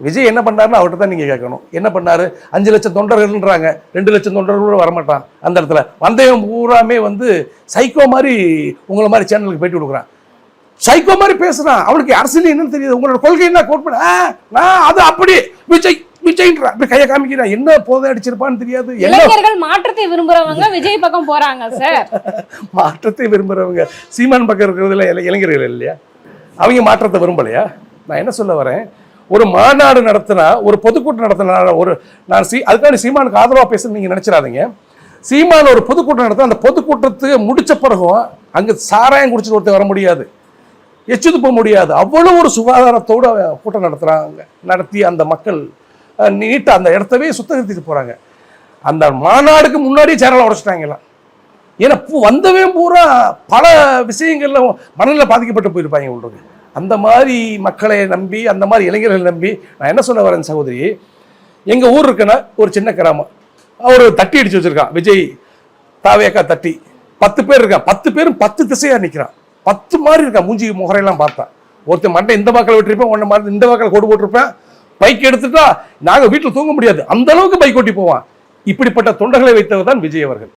விஜய் என்ன பண்ணாருன்னு அவர்கிட்ட தான் நீங்கள் கேட்கணும். என்ன பண்ணாரு? 5 லட்சம் தொண்டர்கள்ன்றாங்க, 2 லட்சம் தொண்டர்கள் கூட வரமாட்டான். அந்த இடத்துல வந்தவன் பூராமே சைக்கோ மாதிரி உங்களை மாதிரி சேனலுக்கு பேட்டி கொடுக்குறான். சைக்கோ மாதிரி பேசுறான். அவனுக்கு அரசியல் என்னன்னு தெரியுது. உங்களோட கொள்கை என்ன கோட் பண்ண நான் அது அப்படி விஜய் விஜய்ன்றா அப்படி கையை காமிக்கிறான். என்ன போதை அடிச்சிருப்பான்னு தெரியாது. இளைஞர்கள் மாற்றத்தை விரும்புறவங்க விஜய் பக்கம் போறாங்க சார். மாற்றத்தை விரும்புறவங்க சீமான் பக்கம் இருக்கிறதுல இளைஞர்கள் இல்லையா? அவங்க மாற்றத்தை விரும்பலையா? நான் என்ன சொல்ல வரேன், ஒரு மாநாடு நடத்தினா, ஒரு பொதுக்கூட்டம் நடத்தினா, நான் அதுக்காண்டி சீமானுக்கு ஆதரவா பேச நீங்க நினைச்சிடாதீங்க. சீமான் ஒரு பொதுக்கூட்டம் நடத்த, அந்த பொதுக்கூட்டத்துக்கு முடிச்ச பிறகும் அங்க சாராயம் குடிச்சிட்டு ஒருத்தர் வர முடியாது, எச்சுது போக முடியாது. அவ்வளவு ஒரு சுகாதாரத்தோடு கூட்டம் நடத்துறாங்க. நடத்தி அந்த மக்கள் நீட்டா அந்த இடத்தவே சுத்தகரித்துட்டு போறாங்க. அந்த மாநாடுக்கு முன்னாடியே சேனலை உடைச்சிட்டாங்கலாம். ஏன்னா வந்தவே பூரா பல விஷயங்கள்ல மனநிலை பாதிக்கப்பட்டு போயிருப்பாங்க உங்களுக்கு. அந்த மாதிரி மக்களை நம்பி, அந்த மாதிரி இளைஞர்களை நம்பி நான் என்ன சொல்ல வரேன் சகோதரி, எங்க ஊர் இருக்குன்னா ஒரு சின்ன கிராமம், ஒரு தட்டி அடிச்சு வச்சிருக்கான் விஜய் தாவேக்கா தட்டி. 10 பேர் இருக்கான். 10 பேரும் 10 திசையா நிற்கிறான். 10 மாதிரி இருக்கான். மூஞ்சி முகரையெல்லாம் பார்த்தா ஒருத்தர் மண்டை இந்த வாக்கில் விட்டுருப்பேன், ஒன்றை மாதிரி இந்த வாக்கில் கொடு போட்டிருப்பேன். பைக் எடுத்துட்டா நாங்கள் வீட்டில் தூங்க முடியாது, அந்த அளவுக்கு பைக் ஓட்டி போவான். இப்படிப்பட்ட தொண்டர்களை வைத்தவர் தான் விஜய் அவர்கள்.